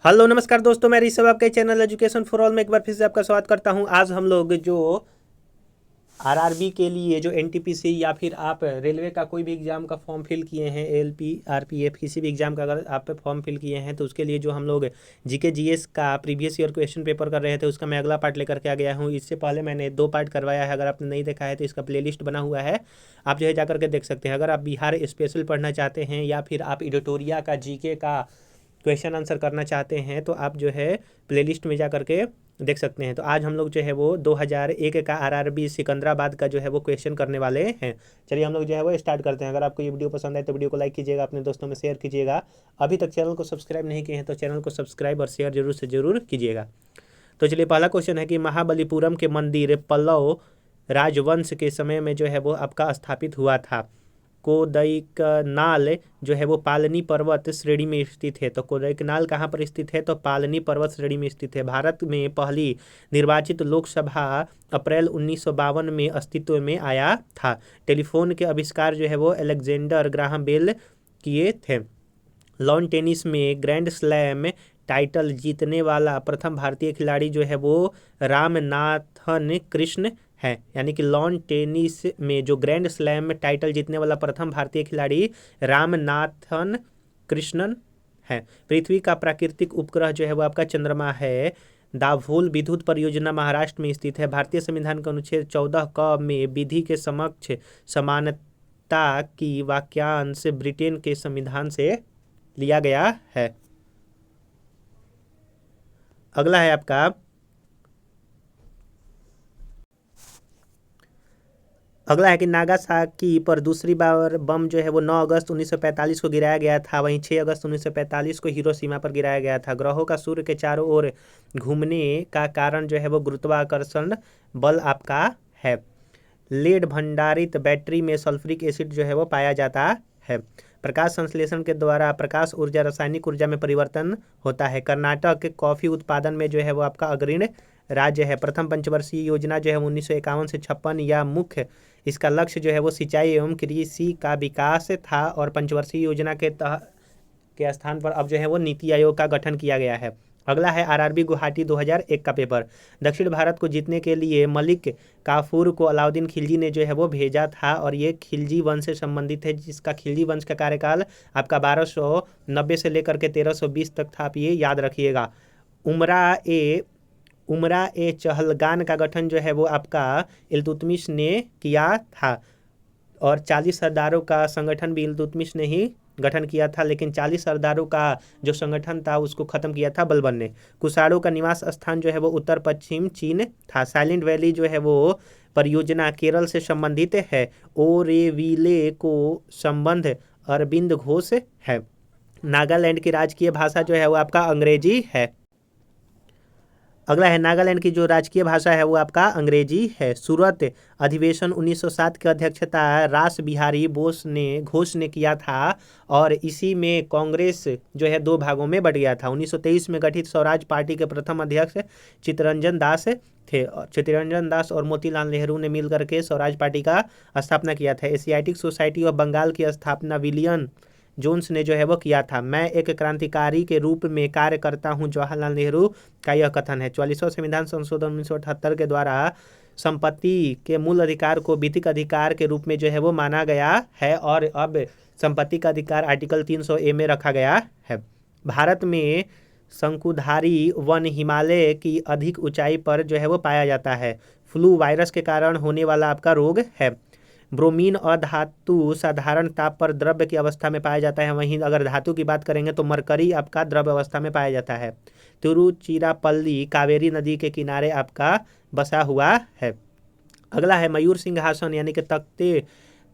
Hello नमस्कार दोस्तों, मैं ऋषभ आपके चैनल एजुकेशन फॉर ऑल में एक बार फिर से आपका स्वागत करता हूं। आज हम लोग जो आरआरबी के लिए जो एनटीपीसी या फिर आप रेलवे का कोई भी एग्ज़ाम का फॉर्म फिल किए हैं, एलपी आरपीएफ किसी भी एग्ज़ाम का अगर आप फॉर्म फिल किए हैं तो उसके लिए जो हम लोग जीके जीएस का प्रीवियस ईयर क्वेश्चन पेपर कर रहे थे उसका मैं अगला पार्ट लेकर के आ गया हूँ। इससे पहले मैंने 2 पार्ट करवाया है। अगर आपने नहीं देखा है तो इसका प्लेलिस्ट बना हुआ है, आप जो है जाकर के देख सकते हैं। अगर आप बिहार स्पेशल पढ़ना चाहते हैं या फिर आप एडिटोरिया का जीके का क्वेश्चन आंसर करना चाहते हैं तो आप जो है प्लेलिस्ट में जा करके देख सकते हैं। तो आज हम लोग जो है वो 2001 का आरआरबी सिकंदराबाद का जो है वो क्वेश्चन करने वाले हैं। चलिए हम लोग जो है वो स्टार्ट करते हैं। अगर आपको ये वीडियो पसंद आए तो वीडियो को लाइक कीजिएगा, अपने दोस्तों में शेयर कीजिएगा। अभी तक चैनल को सब्सक्राइब नहीं किए हैं तो चैनल को सब्सक्राइब और शेयर जरूर से जरूर कीजिएगा। तो चलिए पहला क्वेश्चन है कि महाबलीपुरम के मंदिर पल्लव राजवंश के समय में जो है वो आपका स्थापित हुआ था। कोडैकनाल जो है वो पालनी पर्वत श्रेणी में स्थित है। तो कोडैकनाल कहाँ पर स्थित है? तो पालनी पर्वत श्रेणी में स्थित है। भारत में पहली निर्वाचित लोकसभा अप्रैल 1952 में अस्तित्व में आया था। टेलीफोन के आविष्कार जो है वो अलेक्जेंडर ग्राहम बेल किए थे। लॉन टेनिस में ग्रैंड स्लैम टाइटल जीतने वाला प्रथम भारतीय खिलाड़ी जो है वो रामनाथन कृष्ण है। यानी कि लॉन टेनिस में जो ग्रैंड स्लैम टाइटल जीतने वाला प्रथम भारतीय खिलाड़ी रामनाथन कृष्णन है। पृथ्वी का प्राकृतिक उपग्रह जो है वो आपका चंद्रमा है। दाभोल विद्युत परियोजना महाराष्ट्र में स्थित है। भारतीय संविधान का अनुच्छेद 14 क में विधि के समक्ष समानता की वाक्यांश ब्रिटेन के संविधान से लिया गया है। अगला है आपका अगला है कि नागासाकी पर दूसरी बार बम जो है वो 9 अगस्त 1945 को गिराया गया था। वहीं 6 अगस्त 1945 को हिरोशिमा पर गिराया गया था। ग्रहों का सूर्य के चारों ओर घूमने का कारण जो है वो गुरुत्वाकर्षण बल आपका है। लेड भंडारित बैटरी में सल्फ्यूरिक एसिड जो है वो पाया जाता है। प्रकाश संश्लेषण के द्वारा प्रकाश ऊर्जा रासायनिक ऊर्जा में परिवर्तन होता है। कर्नाटक कॉफी उत्पादन में जो है वो आपका अग्रणी राज्य है। प्रथम पंचवर्षीय योजना जो है 1951 से 56 या मुख्य इसका लक्ष्य जो है वो सिंचाई एवं कृषि का विकास था और पंचवर्षीय योजना के स्थान पर अब जो है वो नीति आयोग का गठन किया गया है। अगला है आरआरबी गुवाहाटी 2001 का पेपर। दक्षिण भारत को जीतने के लिए मलिक काफूर को अलाउद्दीन खिलजी ने जो है वो भेजा था और ये खिलजी वंश से संबंधित है, जिसका खिलजी वंश का कार्यकाल आपका 1290 से लेकर के 1320 तक था। आप ये याद रखिएगा। उमरा ए चहलगान का गठन जो है वो आपका इल्तुतमिश ने किया था और 40 सरदारों का संगठन भी इल्तुतमिश ने ही गठन किया था, लेकिन 40 सरदारों का जो संगठन था उसको खत्म किया था बलबन ने। कुषाणों का निवास स्थान जो है वो उत्तर पश्चिम चीन था। साइलेंट वैली जो है वो परियोजना केरल से संबंधित है। ओरेविले को संबंध अरविंद घोष है। नागालैंड की राजकीय भाषा जो है वो आपका अंग्रेजी है। अगला है नागालैंड की जो राजकीय भाषा है वो आपका अंग्रेजी है। सूरत अधिवेशन 1907 की अध्यक्षता रास बिहारी घोष ने किया था और इसी में कांग्रेस जो है 2 भागों में बट गया था। 1923 में गठित स्वराज पार्टी के प्रथम अध्यक्ष चित्तरंजन दास थे। चित्तरंजन दास और मोतीलाल नेहरू ने मिलकर के स्वराज पार्टी का स्थापना किया था। एशियाटिक सोसाइटी ऑफ बंगाल की स्थापना विलियम जोन्स ने जो है वो किया था। मैं एक क्रांतिकारी के रूप में कार्य करता हूं, जवाहरलाल नेहरू का यह कथन है। 44वां संविधान संशोधन 1978 के द्वारा संपत्ति के मूल अधिकार को विधिक अधिकार के रूप में जो है वो माना गया है और अब संपत्ति का अधिकार आर्टिकल 300A में रखा गया है। भारत में शंकुधारी वन हिमालय की अधिक ऊंचाई पर जो है वो पाया जाता है। फ्लू वायरस के कारण होने वाला आपका रोग है। ब्रोमीन अधातु साधारण ताप पर द्रव्य की अवस्था में पाया जाता है। वहीं अगर धातु की बात करेंगे तो मरकरी आपका द्रव्य अवस्था में पाया जाता है। तिरुचिरापल्ली कावेरी नदी के किनारे आपका बसा हुआ है। अगला है मयूर सिंहासन यानी कि तख्ते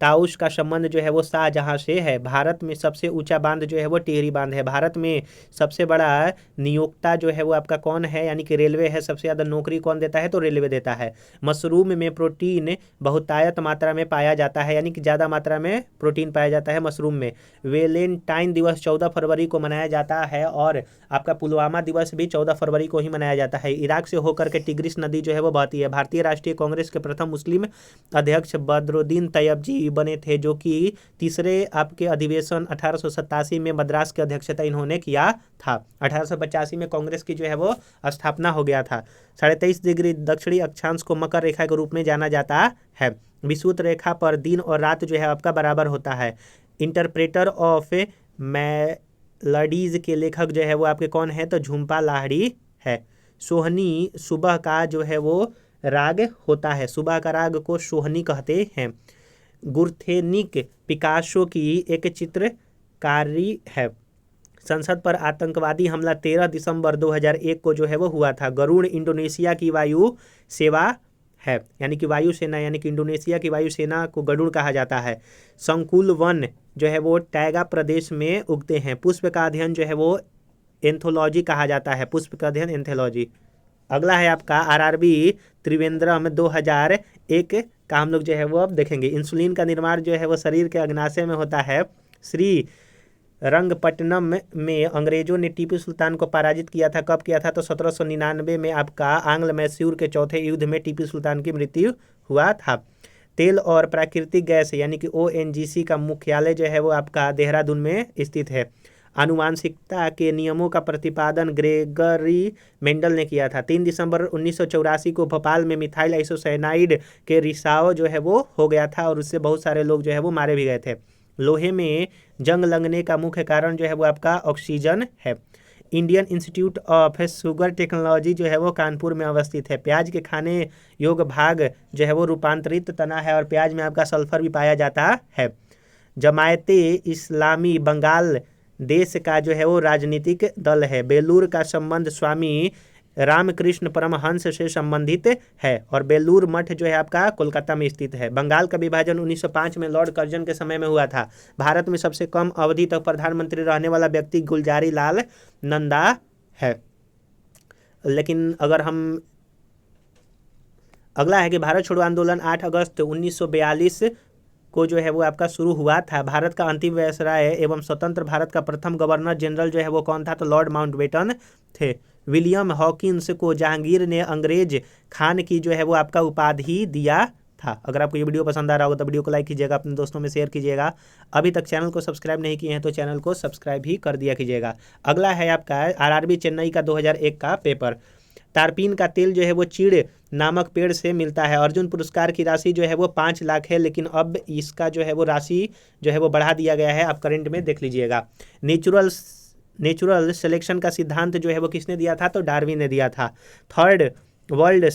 ताउस का संबंध जो है वो शाहजहां से है। भारत में सबसे ऊंचा बांध जो है वो टिहरी बांध है। भारत में सबसे बड़ा नियोक्ता जो है वो आपका कौन है? यानी कि रेलवे है। सबसे ज़्यादा नौकरी कौन देता है? तो रेलवे देता है। मशरूम में प्रोटीन बहुतायत मात्रा में पाया जाता है, यानी कि ज़्यादा मात्रा में प्रोटीन पाया जाता है मशरूम में। वेलेंटाइन दिवस 14 फरवरी को मनाया जाता है और आपका पुलवामा दिवस भी 14 फरवरी को ही मनाया जाता है। इराक से होकर के टिग्रिस नदी जो है वो बहती है। भारतीय राष्ट्रीय कांग्रेस के प्रथम मुस्लिम अध्यक्ष बदरुद्दीन तैयब जी बने थे, जो कि तीसरे आपके अधिवेशन 1887 में मद्रास की अध्यक्षता इन्होंने किया था। 1885 में कांग्रेस की जो है वो स्थापना हो गया था। 23.5 डिग्री दक्षिणी अक्षांश को मकर रेखा के रूप में जाना जाता है। विषुवत रेखा पर दिन और रात जो है आपका बराबर होता है। इंटरप्रेटर ऑफ मेलोडीज के लेखक जो है वो आपके कौन है, तो झुम्पा लाहिड़ी है। सोहनी सुबह का जो है वो राग होता है, सुबह का राग को सोहनी कहते हैं। गुर्थेनिक पिकासो की एक चित्रकारी है। संसद पर आतंकवादी हमला 13 दिसंबर 2001 को जो है वो हुआ था। गरुड़ इंडोनेशिया की वायु सेवा है, यानी कि वायुसेना, यानी कि इंडोनेशिया की वायुसेना को गरुड़ कहा जाता है। संकुल वन जो है वो टैगा प्रदेश में उगते हैं। पुष्प का अध्ययन जो है वो एंथोलॉजी कहा जाता है, पुष्प का अध्ययन एंथोलॉजी। अगला है आपका आरआरबी त्रिवेंद्रम 2001 का हम लोग जो है वो अब देखेंगे। इंसुलिन का निर्माण जो है वो शरीर के अग्नाशय में होता है। श्री रंगपट्टनम में अंग्रेजों ने टीपू सुल्तान को पराजित किया था। कब किया था, तो 1799 में आपका आंग्ल मैसूर के चौथे युद्ध में टीपू सुल्तान की मृत्यु हुआ था। तेल और प्राकृतिक गैस यानी कि ओएनजीसी का मुख्यालय जो है वो आपका देहरादून में स्थित है। आनुवांशिकता के नियमों का प्रतिपादन ग्रेगरी मेंडल ने किया था। 3 दिसंबर 1984 को भोपाल में मिथाइल आइसोसाइनाइड के रिसाव जो है वो हो गया था और उससे बहुत सारे लोग जो है वो मारे भी गए थे। लोहे में जंग लगने का मुख्य कारण जो है वो आपका ऑक्सीजन है। Indian institute of sugar technology जो है वो कानपुर में अवस्थित है। प्याज के खाने योग्य भाग जो है वो रूपांतरित तना है और प्याज में आपका सल्फर भी पाया जाता है। जमायते इस्लामी बंगाल देश का जो है वो राजनीतिक दल है। बेलूर का संबंध स्वामी रामकृष्ण परमहंस से संबंधित है और बेलूर मठ जो है आपका कोलकाता में स्थित है। बंगाल का विभाजन 1905 में लॉर्ड कर्जन के समय में हुआ था। भारत में सबसे कम अवधि तक प्रधानमंत्री रहने वाला व्यक्ति गुलजारी लाल नंदा है। लेकिन अगर हम अगला है कि भारत छोड़ो आंदोलन 8 अगस्त 1942 को जो है वो आपका शुरू हुआ था। भारत का अंतिम वायसराय एवं स्वतंत्र भारत का प्रथम गवर्नर जनरल जो है वो कौन था, तो लॉर्ड माउंटबेटन थे। विलियम हॉकिंस को जहांगीर ने अंग्रेज खान की जो है वो आपका उपाधि दिया था। अगर आपको ये वीडियो पसंद आ रहा होगा तो वीडियो को लाइक कीजिएगा, अपने दोस्तों में शेयर कीजिएगा। अभी तक चैनल को सब्सक्राइब नहीं किए हैं तो चैनल को सब्सक्राइब भी कर दिया कीजिएगा। अगला है आपका आरआरबी चेन्नई का 2001 का पेपर। तारपीन का तेल जो है वो चीड़ नामक पेड़ से मिलता है। अर्जुन पुरस्कार की राशि जो है वो 5 लाख है, लेकिन अब इसका जो है वो राशि जो है वो बढ़ा दिया गया है, आप करंट में देख लीजिएगा। नेचुरल सिलेक्शन का सिद्धांत जो है वो किसने दिया था, तो डार्विन ने दिया था। थर्ड वर्ल्ड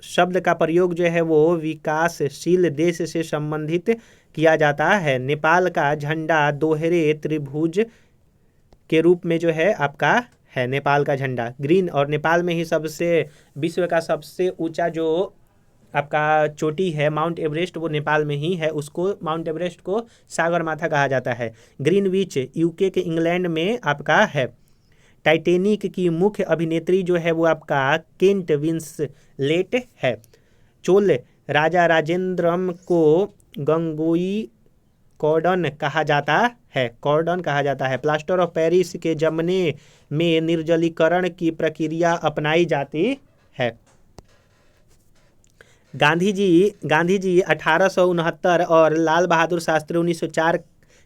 शब्द का प्रयोग जो है वो विकासशील देश से संबंधित किया जाता है। नेपाल का झंडा दोहरे त्रिभुज के रूप में जो है आपका है नेपाल का झंडा ग्रीन, और नेपाल में ही सबसे विश्व का सबसे ऊंचा जो आपका चोटी है माउंट एवरेस्ट वो नेपाल में ही है। उसको माउंट एवरेस्ट को सागरमाथा कहा जाता है। ग्रीनविच यूके के इंग्लैंड में आपका है। टाइटैनिक की मुख्य अभिनेत्री जो है वो आपका केंट विंसलेट है। चोल राजा राजेंद्रम को गंगोई कॉर्डन कहा जाता है, कॉर्डन कहा जाता है। प्लास्टर ऑफ पेरिस के जमने में निर्जलीकरण की प्रक्रिया अपनाई जाती है। गांधी जी 1869 और लाल बहादुर शास्त्री 1904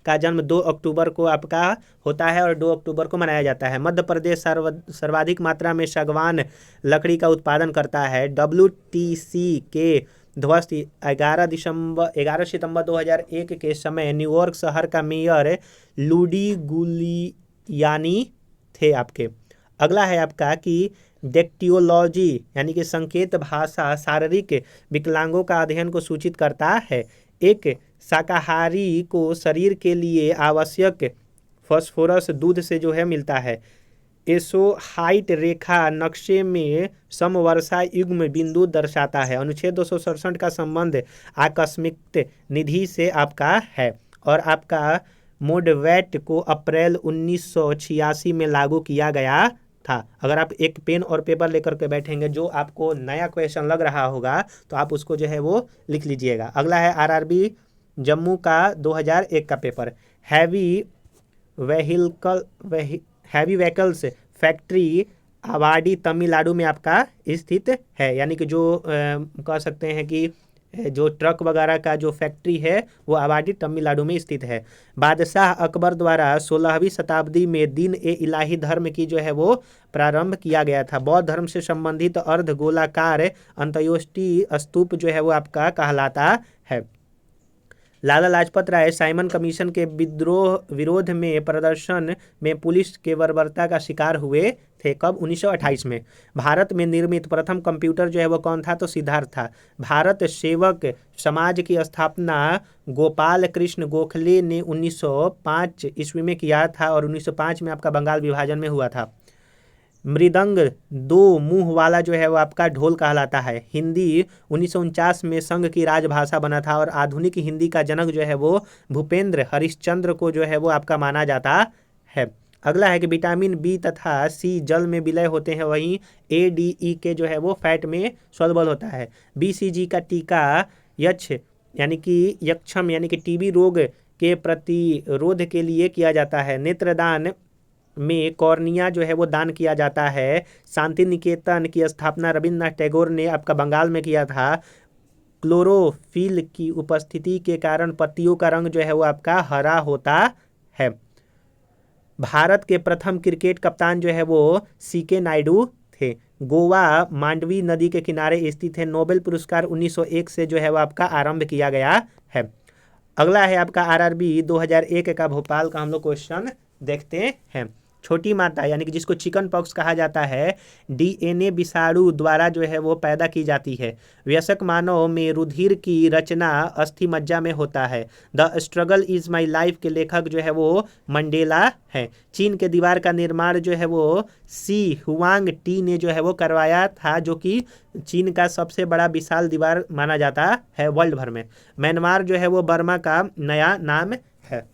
का जन्म 2 अक्टूबर को आपका होता है और 2 अक्टूबर को मनाया जाता है। मध्य प्रदेश सर्वाधिक मात्रा में सागवान लकड़ी का उत्पादन करता है। WTC के ध्वस्त 11 सितंबर 2001 के समय न्यूयॉर्क शहर का मेयर लूडी गुलियानी थे आपके। अगला है आपका कि डेक्टियोलॉजी यानी कि संकेत भाषा शारीरिक विकलांगों का अध्ययन को सूचित करता है। एक शाकाहारी को शरीर के लिए आवश्यक फास्फोरस दूध से जो है मिलता है। एसोहाइट रेखा नक्शे में समवर्षा युग्म बिंदु दर्शाता है। अनुच्छेद 267 का संबंध आकस्मिक निधि से आपका है और आपका मोडवैट को अप्रैल 1986 में लागू किया गया था। अगर आप एक पेन और पेपर लेकर के बैठेंगे, जो आपको नया क्वेश्चन लग रहा होगा तो आप उसको जो है वो लिख लीजिएगा। अगला है आरआरबी जम्मू का 2001 का paper. Heavy vehicles factory Avadi Tamil Nadu में आपका स्थित है, यानी कि जो कह सकते हैं कि जो ट्रक वगैरह का जो फैक्ट्री है वो आबादी तमिलनाडु में स्थित है। बादशाह अकबर द्वारा 16वीं शताब्दी में दीन ए इलाही धर्म की जो है वो प्रारंभ किया गया था। बौद्ध धर्म से संबंधित अर्ध गोलाकार अंत्योष्टि स्तूप जो है वो आपका कहलाता है। लाला लाजपत राय साइमन कमीशन के विरोध में प्रदर्शन में पुलिस के बर्बरता का शिकार हुए थे। कब? 1928 में। भारत में निर्मित प्रथम कंप्यूटर जो है वो कौन था? तो सिद्धार्थ था। भारत सेवक समाज की स्थापना गोपाल कृष्ण गोखले ने 1905 ईस्वी में किया था और 1905 में आपका बंगाल विभाजन में हुआ था। मृदंग दो मुंह वाला जो है वो आपका ढोल कहलाता है। हिंदी 1949 में संघ की राजभाषा बना था और आधुनिक हिंदी का जनक जो है वो भूपेंद्र हरिश्चंद्र को जो है वो आपका माना जाता है। अगला है कि विटामिन बी तथा सी जल में विलय होते हैं, वहीं ए डी ई के जो है वो फैट में सॉल्युबल होता है। BCG का टीका यक्षम यानी कि टीबी रोग के प्रतिरोध के लिए किया जाता है। नेत्रदान में कॉर्निया जो है वो दान किया जाता है। शांति निकेतन की स्थापना रविन्द्रनाथ टैगोर ने आपका बंगाल में किया था। क्लोरोफिल की उपस्थिति के कारण पत्तियों का रंग जो है वो आपका हरा होता है। भारत के प्रथम क्रिकेट कप्तान जो है वो CK नायडू थे। गोवा मांडवी नदी के किनारे स्थित है। नोबेल पुरस्कार 1901 से जो है वो आपका आरंभ किया गया है। अगला है आपका RRB 2001 का भोपाल का हम लोग क्वेश्चन देखते हैं। छोटी माता यानी कि जिसको चिकन पॉक्स कहा जाता है, DNA विषाणु द्वारा जो है वो पैदा की जाती है। वयस्क मानव में रुधिर की रचना अस्थि मज्जा में होता है। The struggle is my life के लेखक जो है वो मंडेला है। चीन के दीवार का निर्माण जो है वो सी हुआंग टी ने जो है वो करवाया था, जो कि चीन का सबसे बड़ा विशाल दीवार माना जाता है वर्ल्ड भर में। म्यांमार जो है वो बर्मा का नया नाम है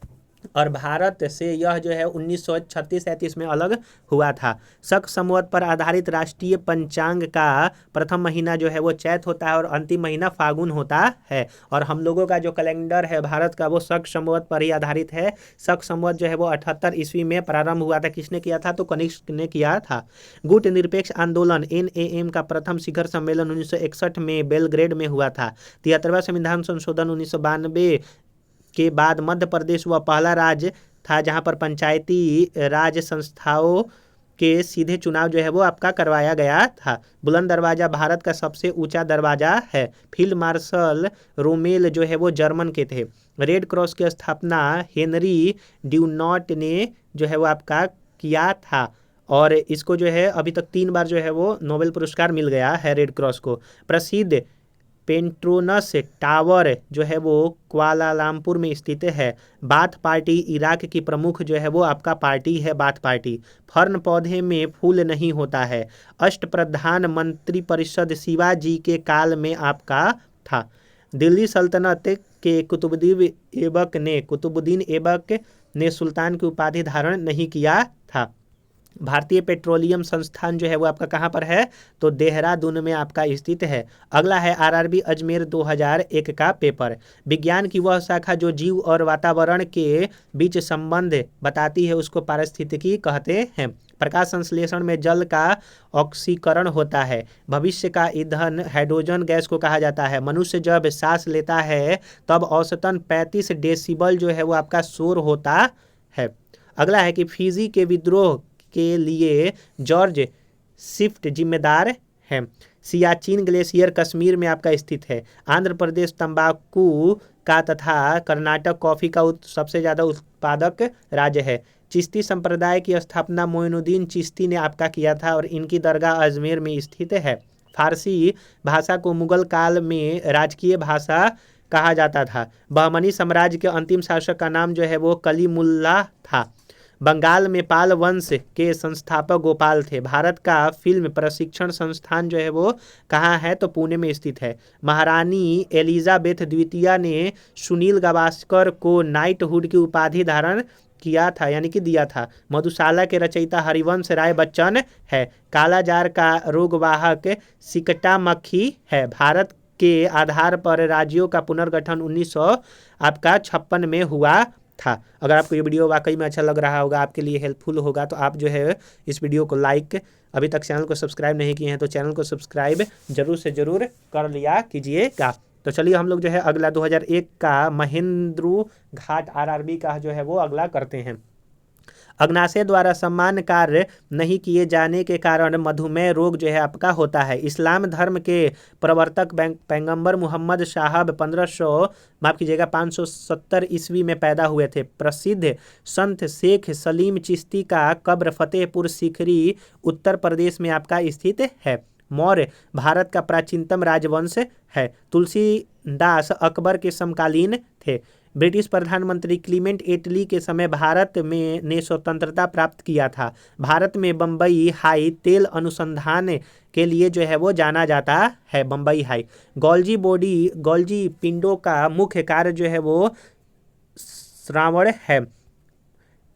और भारत से यह जो है 1936-37 में अलग हुआ था। शक संवत पर आधारित राष्ट्रीय पंचांग का प्रथम महीना जो है वो चैत होता है और अंतिम महीना फागुन होता है। और हम लोगों का जो कैलेंडर है भारत का वो शक संवत पर ही आधारित है। शक संवत जो है वो 78 ईस्वी में प्रारंभ हुआ था। किसने किया था? तो कनिष्क ने किया था। गुट निरपेक्ष आंदोलन NAM का प्रथम शिखर सम्मेलन 1961 में बेलग्रेड में हुआ था। 73वां संविधान संशोधन 1992 के बाद मध्य प्रदेश वह पहला राज्य था जहां पर पंचायती राज संस्थाओं के सीधे चुनाव जो है वो आपका करवाया गया था। बुलंद दरवाजा भारत का सबसे ऊंचा दरवाजा है। फील्ड मार्शल रोमेल जो है वो जर्मन के थे। रेड क्रॉस की स्थापना हेनरी ड्यूनॉट ने जो है वो आपका किया था और इसको जो है अभी तक 3 बार जो है वो नोबेल पुरस्कार मिल गया है रेड क्रॉस को। प्रसिद्ध पेट्रोनस टावर जो है वो कुआलालंपुर में स्थित है। बाथ पार्टी इराक की प्रमुख जो है वो आपका पार्टी है बाथ पार्टी। फर्न पौधे में फूल नहीं होता है। अष्टप्रधान मंत्रिपरिषद शिवाजी के काल में आपका था। दिल्ली सल्तनत के कुतुबुद्दीन ऐबक ने सुल्तान की उपाधि धारण नहीं किया था। भारतीय पेट्रोलियम संस्थान जो है वो आपका कहाँ पर है? तो देहरादून में आपका स्थित है। अगला है RRB अजमेर 2001 का पेपर। विज्ञान की वह शाखा जो जीव और वातावरण के बीच संबंध बताती है उसको पारिस्थितिकी कहते हैं। प्रकाश संश्लेषण में जल का ऑक्सीकरण होता है। भविष्य का ईंधन हाइड्रोजन गैस को कहा जाता है। मनुष्य जब सांस लेता है तब औसतन 35 डेसिबल जो है वो आपका शोर होता है। अगला है कि फिजी के विद्रोह के लिए जॉर्ज स्विफ्ट जिम्मेदार है। सियाचिन ग्लेशियर कश्मीर में आपका स्थित है। आंध्र प्रदेश तंबाकू का तथा कर्नाटक कॉफ़ी का सबसे ज़्यादा उत्पादक राज्य है। चिश्ती संप्रदाय की स्थापना मोइनुद्दीन चिश्ती ने आपका किया था और इनकी दरगाह अजमेर में स्थित है। फारसी भाषा को मुगल काल में राजकीय भाषा कहा जाता था। बहमनी साम्राज्य के अंतिम शासक का नाम जो है वो कलीमुल्लाह था। बंगाल में पाल वंश के संस्थापक गोपाल थे। भारत का फिल्म प्रशिक्षण संस्थान जो है वो कहाँ है? तो पुणे में स्थित है। महारानी एलिजाबेथ द्वितीय ने सुनील गावस्कर को नाइटहुड की उपाधि धारण किया था यानी कि दिया था। मधुशाला के रचयिता हरिवंश राय बच्चन है। कालाजार का रोगवाहक सिकटा मक्खी है। भारत के आधार पर राज्यों का पुनर्गठन 1956 में हुआ था। अगर आपको ये वीडियो वाकई में अच्छा लग रहा होगा, आपके लिए हेल्पफुल होगा, तो आप जो है इस वीडियो को लाइक, अभी तक चैनल को सब्सक्राइब नहीं किए हैं तो चैनल को सब्सक्राइब जरूर से जरूर कर लिया कीजिएगा। तो चलिए हम लोग जो है अगला 2001 का महेंद्रू घाट आरआरबी का जो है वो अगला करते हैं। अग्नाशय द्वारा सम्मान कार्य नहीं किए जाने के कारण मधुमेह रोग जो है आपका होता है। इस्लाम धर्म के प्रवर्तक पैगंबर मोहम्मद साहब 570 ईस्वी में पैदा हुए थे। प्रसिद्ध संत शेख सलीम चिश्ती का कब्र फतेहपुर सीकरी उत्तर प्रदेश में आपका स्थित है। मौर्य भारत का प्राचीनतम राजवंश है। तुलसीदास अकबर के समकालीन थे। ब्रिटिश प्रधानमंत्री क्लीमेंट एटली के समय भारत में ने स्वतंत्रता प्राप्त किया था। भारत में बम्बई हाई तेल अनुसंधान के लिए जो है वो जाना जाता है, बम्बई हाई। गोल्जी पिंडों का मुख्य कार्य जो है वो श्रावण है।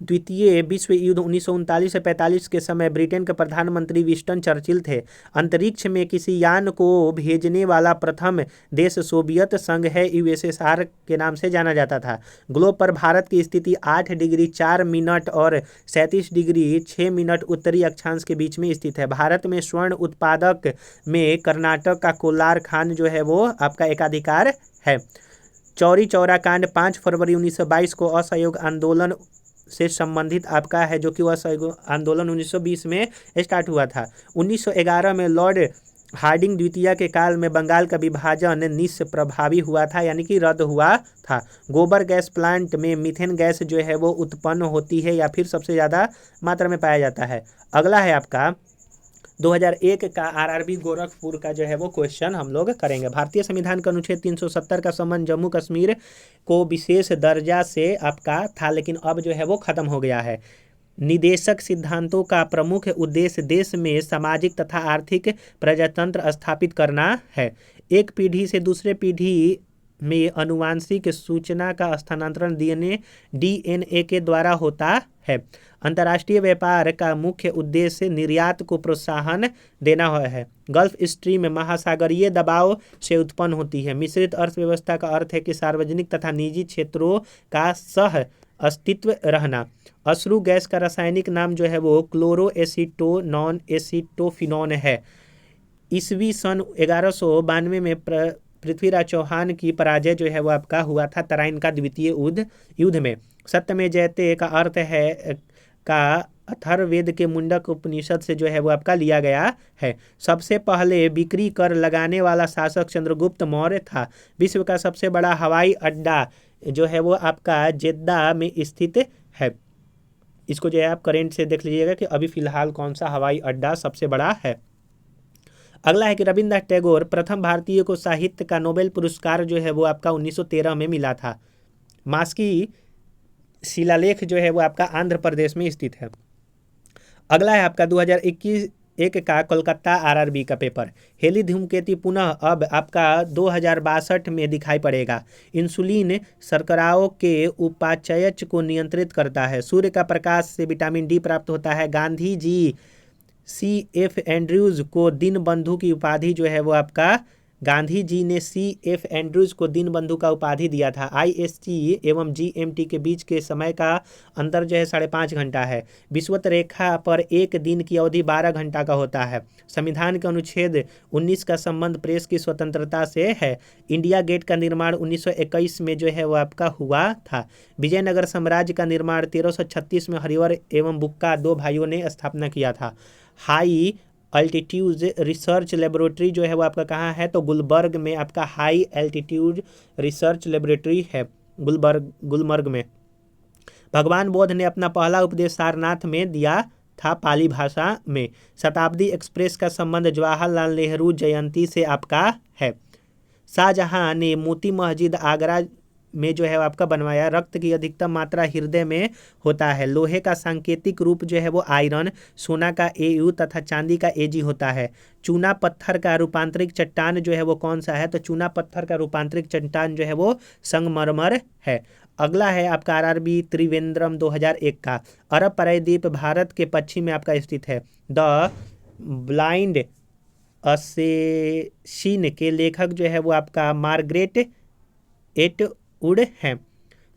द्वितीय विश्व युद्ध 1939 से 45 के समय ब्रिटेन के प्रधानमंत्री विंस्टन चर्चिल थे। अंतरिक्ष में किसी यान को भेजने वाला प्रथम देश सोवियत संघ है, यूएसएसआर के नाम से जाना जाता था। ग्लोब पर भारत की स्थिति 8 डिग्री 4 मिनट और 37 डिग्री 6 मिनट उत्तरी अक्षांश के बीच में स्थित है। भारत में स्वर्ण उत्पादक में कर्नाटक का कोलार खान जो है वो आपका एकाधिकार है। चौरी चौरा कांड 5 फरवरी 1922 को असहयोग आंदोलन से संबंधित आपका है, जो कि वह आंदोलन 1920 में स्टार्ट हुआ था। 1911 में लॉर्ड हार्डिंग द्वितीय के काल में बंगाल का विभाजन निष्प्रभावी हुआ था, यानी कि रद्द हुआ था। गोबर गैस प्लांट में मीथेन गैस जो है वो उत्पन्न होती है या फिर सबसे ज़्यादा मात्रा में पाया जाता है। अगला है आपका 2001 का आरआरबी गोरखपुर का जो है वो क्वेश्चन हम लोग करेंगे। भारतीय संविधान का अनुच्छेद 370 का संबंध जम्मू कश्मीर को विशेष दर्जा से आपका था, लेकिन अब जो है वो खत्म हो गया है। निदेशक सिद्धांतों का प्रमुख उद्देश्य देश में सामाजिक तथा आर्थिक प्रजातंत्र स्थापित करना है। एक पीढ़ी से दूसरे पीढ़ी में अनुवांशिक सूचना का स्थानांतरण डीएनए के द्वारा होता है। अंतर्राष्ट्रीय व्यापार का मुख्य उद्देश्य निर्यात को प्रोत्साहन देना है। गल्फ स्ट्रीम महासागरीय दबाव से उत्पन्न होती है। मिश्रित अर्थव्यवस्था का अर्थ है कि सार्वजनिक तथा निजी क्षेत्रों का सह अस्तित्व रहना। अश्रु गैस का रासायनिक नाम जो है वो क्लोरोएसीटोनॉन एसीटोफिनॉन है। ईस्वी सन 1192 में पृथ्वीराज चौहान की पराजय जो है वो आपका हुआ था तराइन का द्वितीय युद्ध में। सत्य में जयते का अर्थ है का अथर्ववेद के मुंडक उपनिषद से जो है वो आपका लिया गया है। सबसे पहले बिक्री कर लगाने वाला शासक चंद्रगुप्त मौर्य था। विश्व का सबसे बड़ा हवाई अड्डा जो है वो आपका जेद्दा में स्थित है। इसको जो है आप करेंट से देख लीजिएगा कि अभी फिलहाल कौन सा हवाई अड्डा सबसे बड़ा है। अगला है कि रविन्द्रनाथ टैगोर प्रथम भारतीय को साहित्य का नोबेल पुरस्कार जो है वो आपका 1913 में मिला था। मास्की शिलालेख जो है वो आपका आंध्र प्रदेश में स्थित है। अगला है आपका 2021 का कोलकाता आरआरबी का पेपर। हेली धूमकेतु पुनः अब आपका 2062 में दिखाई पड़ेगा। इंसुलिन शर्कराओं के उपाचयच को नियंत्रित करता है। सूर्य का प्रकाश से विटामिन डी प्राप्त होता है। गांधी जी C.F. एंड्रयूज को दीनबंधु की उपाधि जो है वो आपका गांधी जी ने C.F. एंड्रयूज को दीनबंधु का उपाधि दिया था। IST एवं GMT के बीच के समय का अंतर जो है 5.5 घंटा है। विषुवत रेखा पर एक दिन की अवधि 12 घंटा का होता है। संविधान के अनुच्छेद 19 का संबंध प्रेस की स्वतंत्रता से है। इंडिया गेट का निर्माण 1921 में जो है वो आपका हुआ था। विजयनगर साम्राज्य का निर्माण 1336 में हरिवर एवं बुक्का 2 भाइयों ने स्थापना किया था। हाई अल्टीट्यूड रिसर्च लेबोरेटरी जो है वो आपका कहाँ है, तो गुलबर्ग में आपका हाई एल्टीट्यूड रिसर्च लेबोरेटरी है गुलमर्ग में। भगवान बुद्ध ने अपना पहला उपदेश सारनाथ में दिया था पाली भाषा में। शताब्दी एक्सप्रेस का संबंध जवाहरलाल नेहरू जयंती से आपका है। शाहजहां ने मोती मस्जिद आगरा में जो है आपका बनवाया। रक्त की अधिकतम मात्रा हृदय में होता है। लोहे का सांकेतिक रूप जो है वो आयरन, सोना का Au तथा चांदी का Ag होता है। चूना पत्थर का रूपांतरिक चट्टान जो है वो कौन सा है, तो चूना पत्थर का रूपांतरिक चट्टान जो है वो संगमरमर है। अगला है आपका आरआरबी त्रिवेंद्रम 2001 का। अरब प्रायद्वीप भारत के पश्चिम में आपका स्थित है। द ब्लाइंड असेसिन के लेखक जो है वो आपका मार्गरेट एटवुड हैं।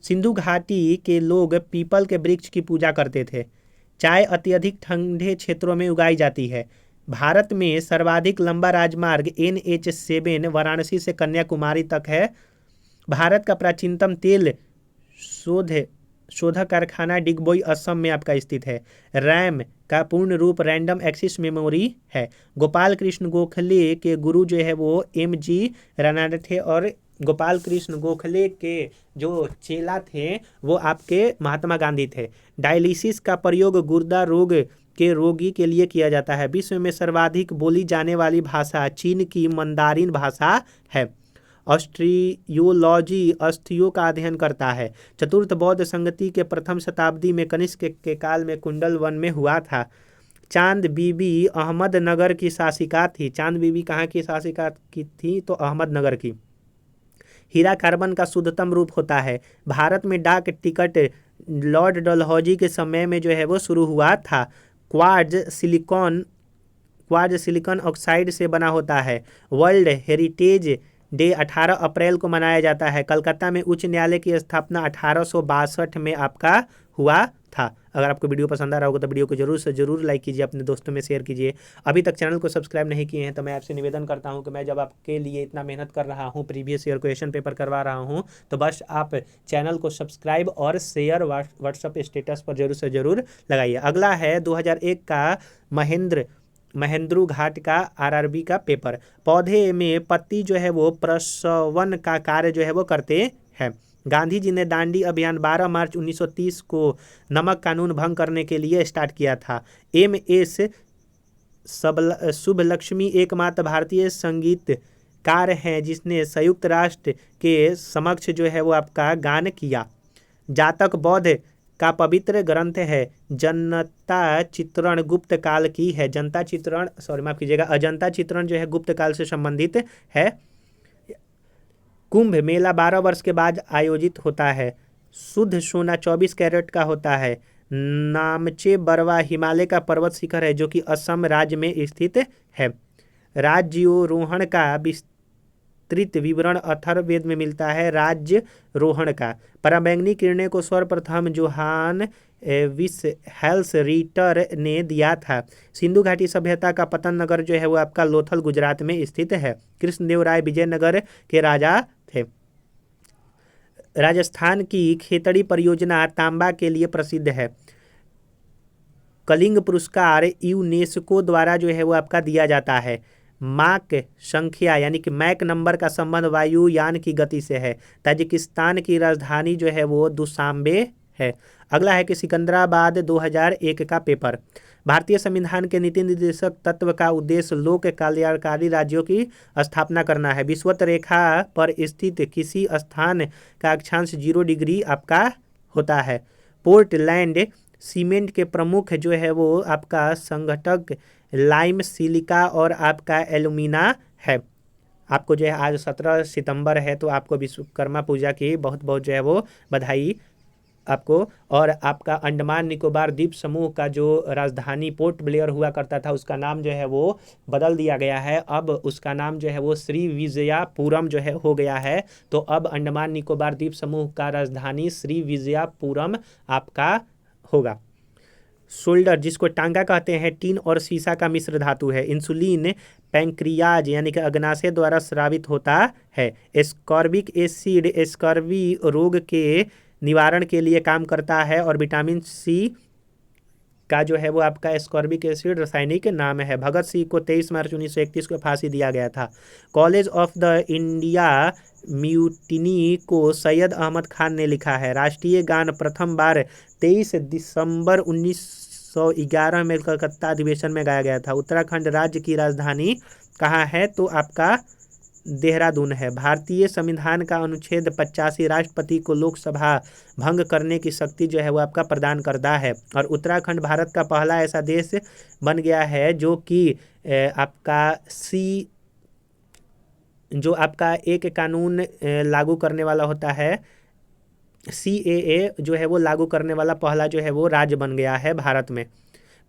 सिंधु घाटी के लोग पीपल के वृक्ष की पूजा करते थे। चाय अत्यधिक ठंडे क्षेत्रों में उगाई जाती है। भारत में सर्वाधिक लंबा राजमार्ग NH7 वाराणसी से कन्याकुमारी तक है। भारत का प्राचीनतम तेल शोध शोधक कारखाना डिगबोई असम में आपका स्थित है। रैम का पूर्ण रूप रैंडम एक्सेस मेमोरी है। गोपाल कृष्ण गोखले के गुरु जो है वो MG रानडे थे और गोपाल कृष्ण गोखले के जो चेला थे वो आपके महात्मा गांधी थे। डायलिसिस का प्रयोग गुर्दा रोग के रोगी के लिए किया जाता है। विश्व में सर्वाधिक बोली जाने वाली भाषा चीन की मंदारिन भाषा है। ऑस्ट्रियोलॉजी अस्थियों का अध्ययन करता है। चतुर्थ बौद्ध संगति के प्रथम शताब्दी में कनिष्क के काल में कुंडल वन में हुआ था। चांद बीबी अहमदनगर की शासिका थी। चांद बीबी कहाँ की शासिका की थी? तो अहमदनगर की। हीरा कार्बन का शुद्धतम रूप होता है। भारत में डाक टिकट लॉर्ड डलहौजी के समय में जो है वो शुरू हुआ था। क्वार्ज सिलिकॉन ऑक्साइड से बना होता है। वर्ल्ड हेरिटेज डे 18 अप्रैल को मनाया जाता है। कलकत्ता में उच्च न्यायालय की स्थापना 1862 में आपका हुआ था। अगर आपको वीडियो पसंद आ रहा होगा तो वीडियो को जरूर से जरूर लाइक कीजिए, अपने दोस्तों में शेयर कीजिए। अभी तक चैनल को सब्सक्राइब नहीं किए हैं तो मैं आपसे निवेदन करता हूं कि मैं जब आपके लिए इतना मेहनत कर रहा हूं, प्रीवियस ईयर क्वेश्चन पेपर करवा रहा हूं, तो बस आप चैनल को सब्सक्राइब और शेयर व्हाट्सअप स्टेटस पर जरूर से जरूर लगाइए। अगला है 2001 का महेंद्रू घाट का RRB का पेपर। पौधे में पत्ती जो है वो प्रसवन का कार्य जो है वो करते हैं। गांधी जी ने दांडी अभियान 12 मार्च 1930 को नमक कानून भंग करने के लिए स्टार्ट किया था। MS सुब्बलक्ष्मी एकमात्र भारतीय संगीतकार हैं जिसने संयुक्त राष्ट्र के समक्ष जो है वो आपका गान किया। जातक बौद्ध का पवित्र ग्रंथ है। जनता चित्रण गुप्त काल की है। अजंता चित्रण जो है गुप्त काल से संबंधित है। कुंभ मेला 12 वर्ष के बाद आयोजित होता है। शुद्ध सोना 24 कैरेट का होता है। नामचे बरवा हिमालय का पर्वत शिखर है जो कि असम राज्य में स्थित है। राज्यारोहण का विस्तृत विवरण अथर्ववेद में मिलता है। राज्यारोहण का पराबैंगनी किरणें को सर्वप्रथम जोहान विसहेल्स रीटर ने दिया था। सिंधु घाटी सभ्यता का पतन नगर जो है वो आपका लोथल गुजरात में स्थित है। कृष्णदेवराय विजयनगर के राजा थे। राजस्थान की खेतड़ी परियोजना तांबा के लिए प्रसिद्ध है। कलिंग पुरस्कार यूनेस्को द्वारा जो है वो आपका दिया जाता है। माक संख्या यानी कि मैक नंबर का संबंध वायुयान की गति से है। ताजिकिस्तान की राजधानी जो है वो दुशांबे है। अगला है कि सिकंदराबाद 2001 का पेपर। भारतीय संविधान के नीति निर्देशक तत्व का उद्देश्य लोक कल्याणकारी राज्यों की स्थापना करना है। विषुवत रेखा पर स्थित किसी स्थान का अक्षांश 0 डिग्री आपका होता है। पोर्टलैंड सीमेंट के प्रमुख जो है वो आपका संघटक लाइम, सिलिका और आपका एल्यूमिना है। आपको जो है आज 17 सितंबर है तो आपको विश्वकर्मा पूजा की बहुत बहुत जो है वो बधाई आपको। और आपका अंडमान निकोबार द्वीप समूह का जो राजधानी पोर्ट ब्लेयर हुआ करता था उसका नाम जो है वो बदल दिया गया है। अब उसका नाम जो है वो श्री विजयापुरम जो है हो गया है। तो अब अंडमान निकोबार द्वीप समूह का राजधानी श्री विजयापुरम आपका होगा। शोल्डर जिसको टांगा कहते हैं टीन और सीसा का मिश्र धातु है। इंसुलिन पैंक्रियाज यानी कि अग्नाशय द्वारा स्रावित होता है। एस्कॉर्बिक एसिड स्कर्वी रोग के निवारण के लिए काम करता है। और विटामिन C का जो है वो आपका एस्कॉर्बिक एसिड रासायनिक नाम है। भगत सिंह को 23 मार्च 1931 को फांसी दिया गया था। College of the India mutiny को सैयद अहमद खान ने लिखा है। राष्ट्रीय गान प्रथम बार 23 दिसंबर 1911 में कलकत्ता अधिवेशन में गाया गया था। उत्तराखंड राज्य की राजधानी कहाँ है? तो आपका देहरादून है। भारतीय संविधान का अनुच्छेद 85 राष्ट्रपति को लोकसभा भंग करने की शक्ति जो है वो आपका प्रदान करता है। और उत्तराखंड भारत का पहला ऐसा देश बन गया है जो कि जो आपका एक कानून लागू करने वाला होता है। CAA जो है वो लागू करने वाला पहला जो है वो राज्य बन गया है भारत में।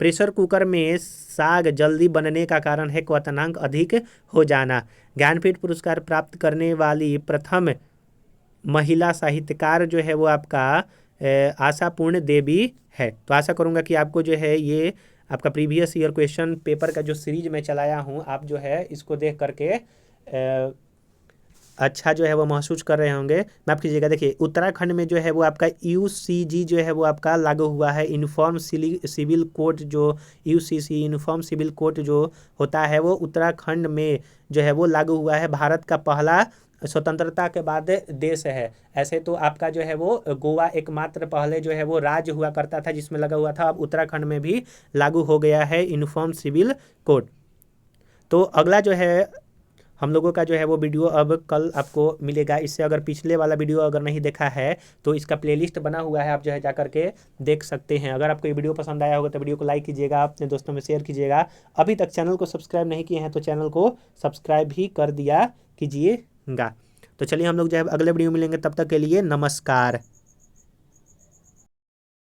प्रेशर कुकर में साग जल्दी बनने का कारण है क्वथनांक अधिक हो जाना। ज्ञानपीठ पुरस्कार प्राप्त करने वाली प्रथम महिला साहित्यकार जो है वो आपका आशा पूर्ण देवी है। तो आशा करूँगा कि आपको जो है ये आपका प्रीवियस ईयर क्वेश्चन पेपर का जो सीरीज मैं चलाया हूँ, आप जो है इसको देख करके अच्छा जो है वो महसूस कर रहे होंगे। माफ़ कीजिएगा, देखिए उत्तराखंड में जो है वो आपका यूसीजी जो है वो आपका लागू हुआ है। यूनिफॉर्म सिविल कोड जो यूसीसी यूनिफॉर्म सिविल कोड जो होता है वो उत्तराखंड में जो है वो लागू हुआ है। भारत का पहला स्वतंत्रता के बाद देश है। ऐसे तो आपका जो है वो गोवा एकमात्र पहले जो है वो राज्य हुआ करता था जिसमें लगा हुआ था। अब उत्तराखंड में भी लागू हो गया है यूनिफॉर्म सिविल कोड। तो अगला जो है हम लोगों का जो है वो वीडियो अब कल आपको मिलेगा। इससे अगर पिछले वाला वीडियो अगर नहीं देखा है तो इसका प्लेलिस्ट बना हुआ है, आप जो है जा करके देख सकते हैं। अगर आपको ये वीडियो पसंद आया होगा तो वीडियो को लाइक कीजिएगा, अपने दोस्तों में शेयर कीजिएगा। अभी तक चैनल को सब्सक्राइब नहीं किए हैं तो चैनल को सब्सक्राइब भी कर दिया कीजिएगा। तो चलिए हम लोग जो है अगले वीडियो में मिलेंगे, तब तक के लिए नमस्कार।